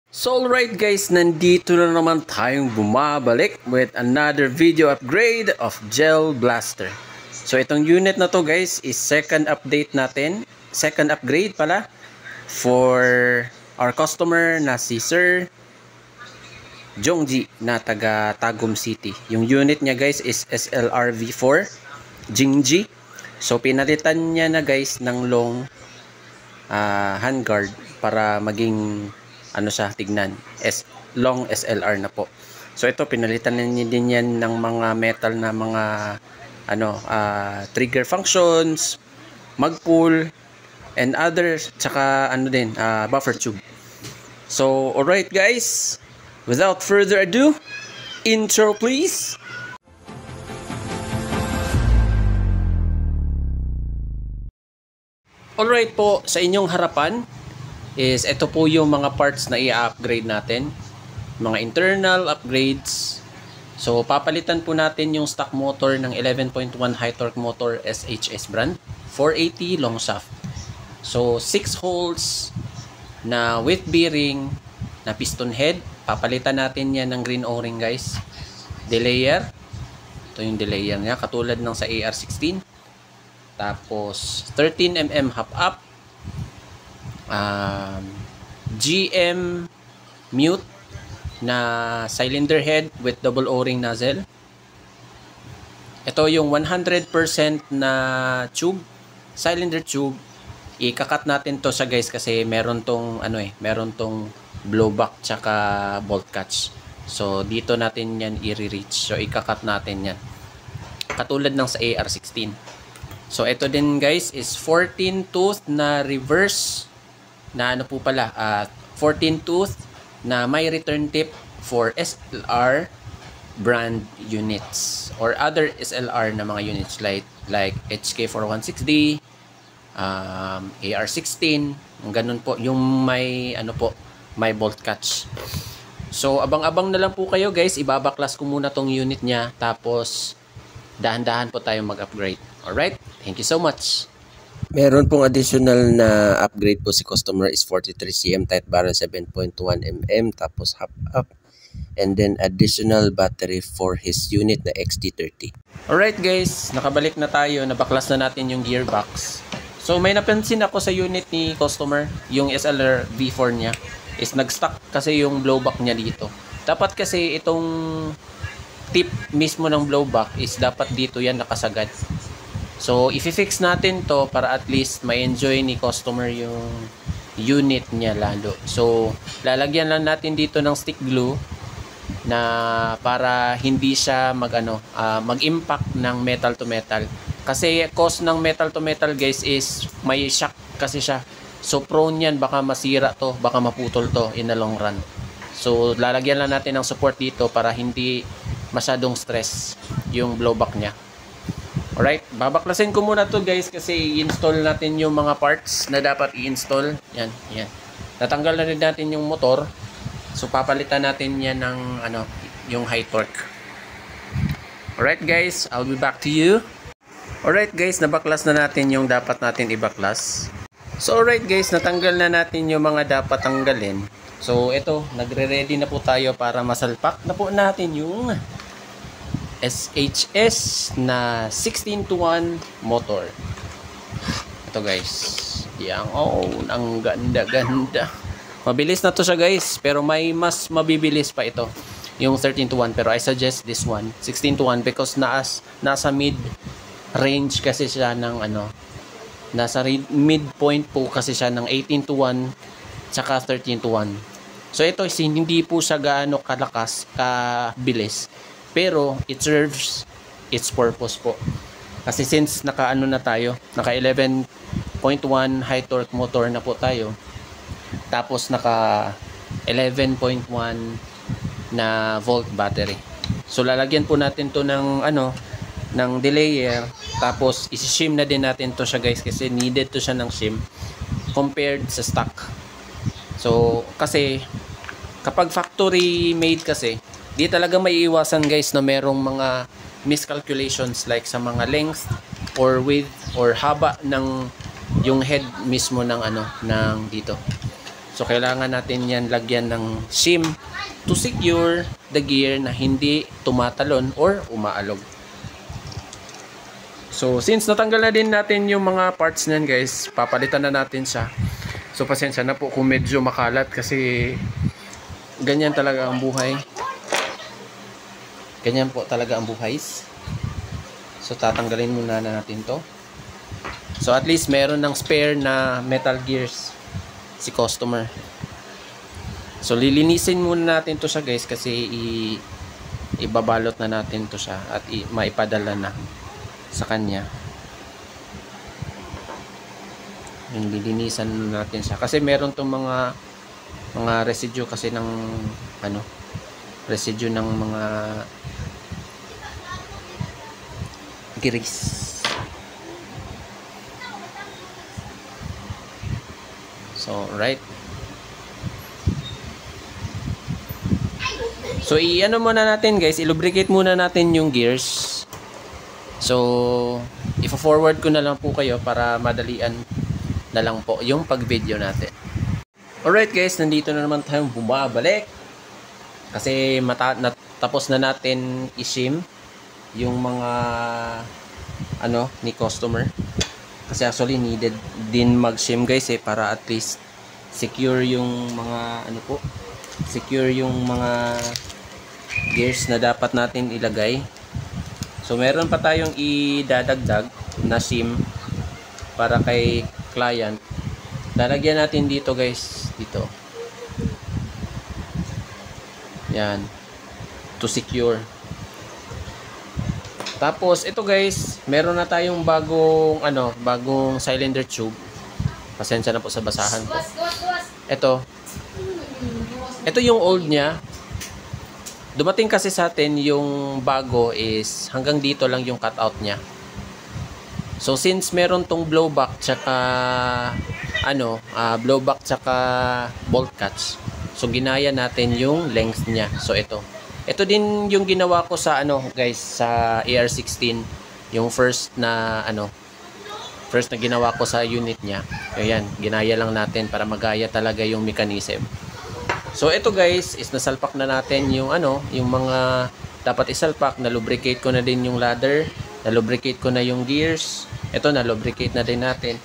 So alright guys, nandito na naman tayong bumabalik with another video upgrade of Gel Blaster. So itong unit na to guys is second update natin, second upgrade pala for our customer na si Sir Jongji na taga Tagum City. Yung unit niya guys is SLR V4 Jingji. So pinalitan niya na guys ng long handguard para maging ano siya tignan, long SLR na po. So ito pinalitan niya din yan ng mga metal na mga trigger functions, magpull and others, tsaka ano din, buffer tube. So alright guys, without further ado, intro please. Alright po, sa inyong harapan is ito po yung mga parts na i-upgrade natin, mga internal upgrades. So papalitan po natin yung stock motor ng 11.1 high torque motor SHS brand, 480 long shaft. So 6 holes na with bearing na piston head, papalitan natin yan ng green o-ring guys. Delayer, ito yung delayer niya katulad ng sa AR16. Tapos 13mm hop up, GM mute na cylinder head with double o-ring nozzle. Ito yung 100% na tube, cylinder tube. Ikakat natin to siya guys kasi meron tong meron tong blowback tsaka bolt catch. So dito natin yan i-reach. So ikakat natin yan katulad ng sa AR16. So ito din guys is 14 tooth na reverse na 14 tooth na may return tip for SLR brand units or other SLR na mga units like HK4160, AR16, ganun po yung may may bolt catch. So abang-abang na lang po kayo guys, ibabaklas ko muna tong unit niya tapos dahan-dahan po tayo mag-upgrade. Alright, thank you so much. Meron pong additional na upgrade po si customer is 43cm tight barrel 7.1mm tapos hop up and then additional battery for his unit na XT30. Alright guys, nakabalik na tayo, nabaklas na natin yung gearbox. So may napansin ako sa unit ni customer, yung SLR V4 niya is nag-stuck kasi yung blowback niya dito. Dapat kasi itong tip mismo ng blowback is dapat dito yan nakasagad. So, i-fix natin to para at least ma-enjoy ni customer yung unit niya lalo. So, lalagyan lang natin dito ng stick glue na para hindi siya mag-impact ng metal to metal. Kasi cause ng metal to metal guys is may shock kasi siya. So, prone yan, baka masira to, baka maputol to in the long run. So, lalagyan lang natin ng support dito para hindi masyadong stress yung blowback niya. Alright, babaklasin ko muna to guys kasi i-install natin yung mga parts na dapat i-install. Yan. Natanggal na rin natin yung motor. So papalitan natin yan ng yung high torque. Alright guys, I'll be back to you. Alright guys, nabaklas na natin yung dapat natin ibaklas. So alright guys, natanggal na natin yung mga dapat tanggalin. So ito, nagre-ready na po tayo para masalpak na po natin yung SHS na 16:1 motor. Ito guys. Yang ang ganda. Mabilis na to siya guys, pero may mas mabibilis pa ito. Yung 13:1 pero I suggest this one, 16:1 because nasa mid range kasi siya ng nasa midpoint po kasi siya ng 18:1 tsaka 13:1. So ito hindi po siya gaano kalakas, kabilis. Pero it serves its purpose po. Kasi since naka 11.1 high torque motor na po tayo. Tapos naka 11.1 na volt battery. So lalagyan po natin to ng ng delayer. Tapos isi-shim na din natin to siya guys kasi needed to siya ng shim compared sa stock. So kasi kapag factory made kasi di talaga may iwasan guys na merong mga miscalculations like sa mga length or width or haba ng yung head mismo ng ng dito. So kailangan natin yan lagyan ng shim to secure the gear na hindi tumatalon or umaalog. So since natanggal na din natin yung mga parts niyan guys, papalitan na natin siya. So pasensya na po kung medyo makalat kasi ganyan talaga ang buhay. Ganyan po talaga ang buhay. So tatanggalin muna na natin to. So at least meron ng spare na metal gears si customer. So lilinisin muna natin to siya guys kasi ibabalot na natin to siya at maipadala na sa kanya. Yung lilinisan natin siya kasi meron tong mga residue kasi ng residue ng mga grease. So right. So i-ano muna natin guys, i-lubricate muna natin yung gears. So i-forward ko na lang po kayo para madalian na lang po yung pag-video natin. Alright guys, nandito na naman tayong bumabalik. Kasi natapos na natin i-shim yung mga ni customer. Kasi actually needed din mag-shim guys para at least secure yung mga secure yung mga gears na dapat natin ilagay. So meron pa tayong idadagdag na shim para kay client. Lalagyan natin dito guys, dito. Yan. To secure. Tapos ito guys, meron na tayong bagong cylinder tube. Pasensya na po sa basahan ko. Ito yung old niya. Dumating kasi sa atin yung bago is hanggang dito lang yung cutout niya. So since meron tong blowback tsaka blowback tsaka bolt catch. So ginaya natin yung length niya. So ito din yung ginawa ko sa guys sa AR16, yung first na ginawa ko sa unit niya. Ayan, ginaya lang natin para magaya talaga yung mechanism. So ito guys is nasalpak na natin yung yung mga dapat isalpak. Na lubricate ko na din yung ladder, na lubricate ko na yung gears. Ito na lubricate na din natin.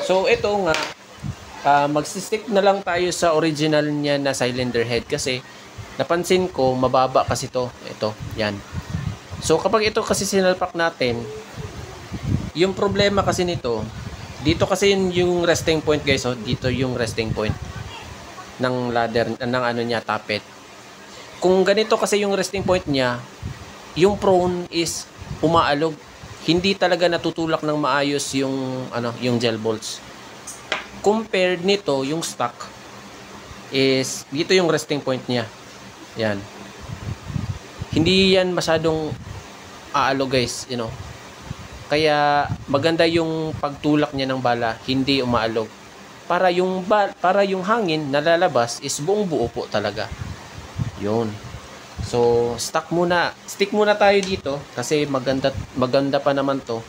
So ito nga magsistick na lang tayo sa original niya na cylinder head kasi napansin ko mababa kasi ito yan. So kapag ito kasi sinalpak natin, yung problema kasi nito dito kasi yung resting point guys, dito yung resting point ng ladder ng niya tappet. Kung ganito kasi yung resting point niya, yung prone is umaalog, hindi talaga natutulak ng maayos yung yung gel bolts. Compared nito yung stock is dito yung resting point niya. Yan. Hindi yan masyadong aalog guys, Kaya maganda yung pagtulak niya ng bala, hindi umaalog. Para yung hangin na lalabas is buong buo po talaga. 'Yun. So, stick muna tayo dito kasi maganda pa naman 'to.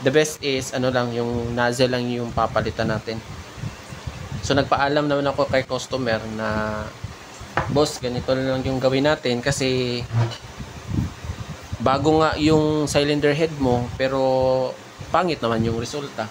The best is yung nozzle lang yung papalitan natin. So nagpaalam naman ako kay customer na boss, ganito lang yung gawin natin kasi bago nga yung cylinder head mo pero pangit naman yung resulta.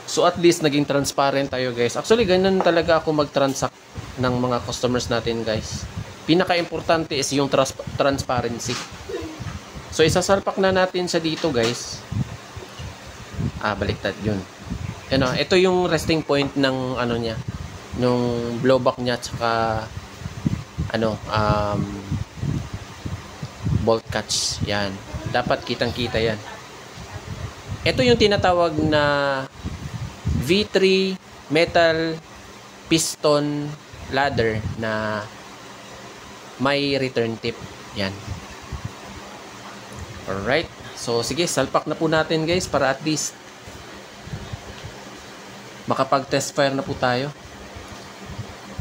So at least naging transparent tayo guys. Actually ganun talaga ako mag-transact ng mga customers natin guys. Pinaka-importante is yung transparency. So isasalpak na natin sa dito guys. Baliktad yun. Ito yung resting point ng niya, nung blowback niya tsaka bolt catch. Yan. Dapat kitang-kita yan. Ito yung tinatawag na V3 metal piston ladder na may return tip. Yan. Alright. So, sige, salpak na po natin guys para at least makapag-test fire na po tayo.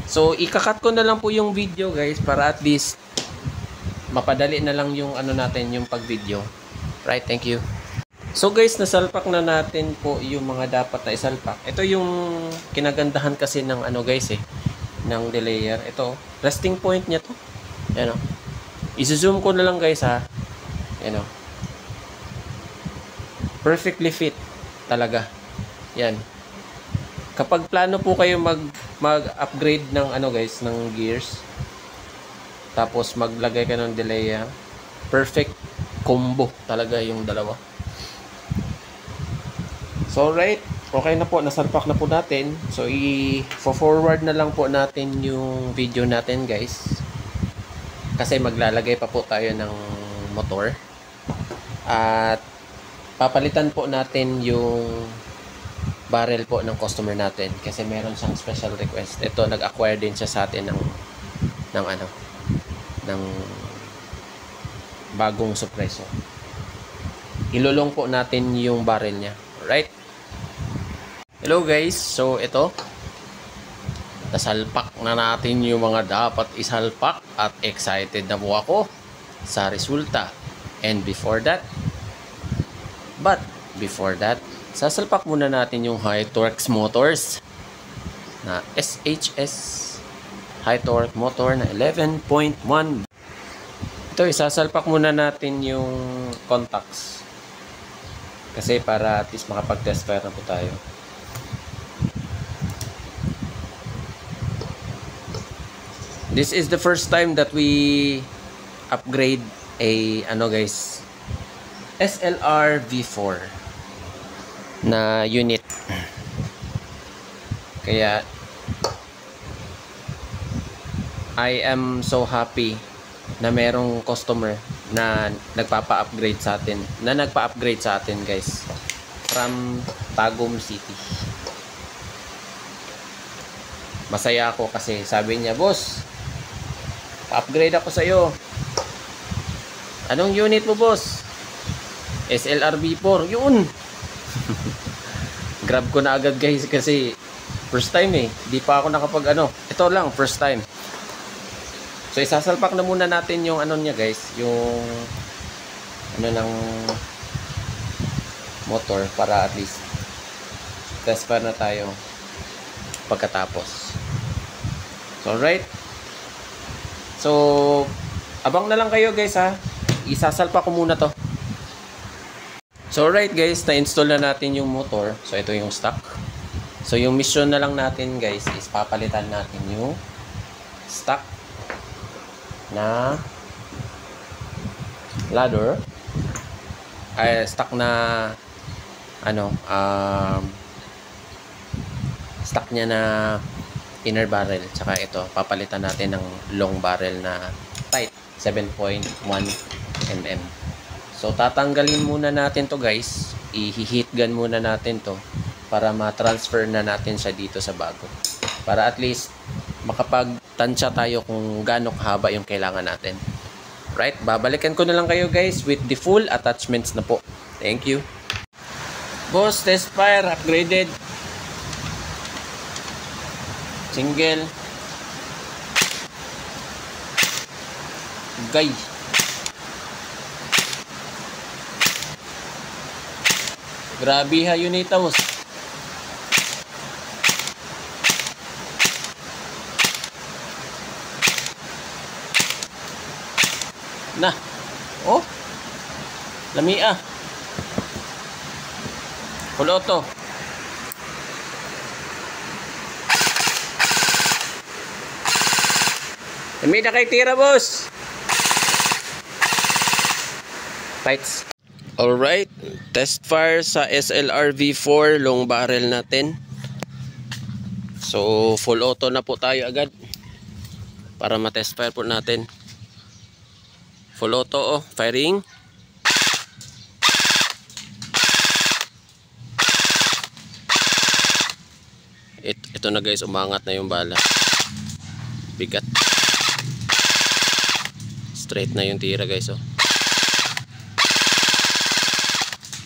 So, ikakat ko na lang po yung video guys para at least mapadali na lang yung natin, yung pag-video. Right, thank you. So guys, nasalpak na natin po yung mga dapat na isalpak. Ito yung kinagandahan kasi ng ano guys ng delayer. Ito, resting point niya to. Ayan o. I-zoom ko na lang guys ha. Ayan o. Perfectly fit talaga. Yan. Kapag plano po kayo mag-upgrade ng ano guys, ng gears. Tapos maglagay ka ng delayer. Perfect combo talaga yung dalawa. So right, okay na po, nasalpak na po natin. So i-forward na lang po natin yung video natin guys. Kasi maglalagay pa po tayo ng motor. At papalitan po natin yung barrel po ng customer natin. Kasi meron siyang special request. Ito, nag-acquire din siya sa atin ng bagong suppressor. Ilulong po natin yung barrel niya. Right? Hello guys, so ito nasalpak na natin yung mga dapat isalpak at excited na po ako sa resulta. And before that, sasalpak muna natin yung High Torx Motors na SHS High Torque motor na 11.1. Ito, isasalpak muna natin yung contacts kasi para at least makapag-test fire na po tayo. This is the first time that we upgrade a SLR V4 na unit. Kaya I am so happy na merong customer na nagpapa-upgrade sa atin, guys, from Tagum City. Masaya ako kasi sabi niya, "Boss, pa-upgrade ako sa iyo." "Anong unit mo, boss?" "SLR V4." Yun. Grab ko na agad guys kasi first time di pa ako ito lang first time. So isasalpak na muna natin yung niya guys, yung ng motor para at least test pa na tayo pagkatapos. So alright. So abang na lang kayo guys ha. Isasalpak ko muna to. So alright guys, na-install na natin yung motor. So ito yung stock. So yung mission na lang natin guys is papalitan natin yung stock na ladder. Stock na stock niya na inner barrel. Tsaka ito, papalitan natin ng long barrel na tight 7.1 mm. So tatanggalin muna natin to guys. I-heat gun muna natin to para ma-transfer na natin siya dito sa bago. Para at least makapagtansya tayo kung gaano kahaba yung kailangan natin. Right? Babalikan ko na lang kayo guys with the full attachments na po. Thank you. Boss, test fire upgraded. Single. Gay. Grabe ha, unita mo. Na. Oh. Lamia. Full auto. Lamia kay tira, boss. Lights. Alright, test fire sa SLR V4 long barrel natin. So full auto na po tayo agad para ma-test fire po natin. Full auto firing. Ito na guys, umangat na yung bala. Bigat. Straight na yung tira guys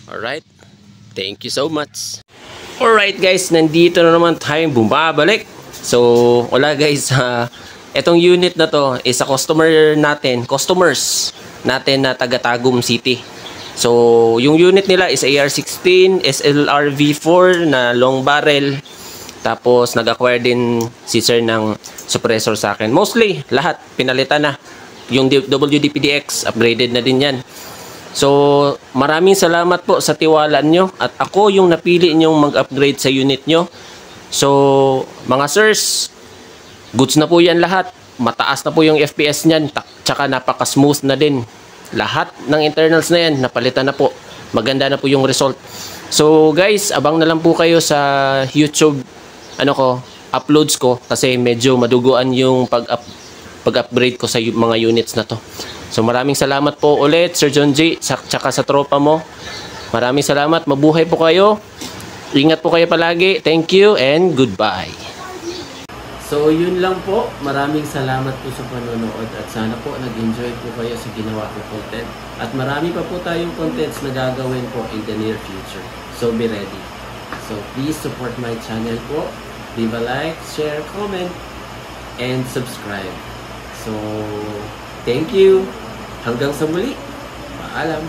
Alright, thank you so much. Alright guys, nandito na naman tayong bumabalik. So wala guys, etong unit na to is a customers natin na taga Tagum City. So, yung unit nila is AR-16, SLR V4 na long barrel. Tapos, nag-acquire din si sir ng suppressor sa akin. Mostly, lahat, pinalitan na. Yung WD-PDX, upgraded na din yan. So, maraming salamat po sa tiwala nyo. At ako yung napili nyong mag-upgrade sa unit nyo. So, mga sirs, goods na po yan lahat. Mataas na po yung FPS niyan. Tsaka napaka-smooth na din. Lahat ng internals na yan, napalitan na po. Maganda na po yung result. So guys, abang na lang po kayo sa YouTube uploads ko kasi medyo maduguan yung pag-upgrade ko sa mga units na to. So maraming salamat po ulit Sir John G, tsaka sa tropa mo. Maraming salamat, mabuhay po kayo. Ingat po kayo palagi. Thank you and goodbye. So, yun lang po. Maraming salamat po sa panonood at sana po nag-enjoy po kayo sa ginawa kong content. At marami pa po tayong contents na gagawin po in the near future. So, be ready. So, please support my channel po. Leave a like, share, comment, and subscribe. So, thank you. Hanggang sa muli. Paalam.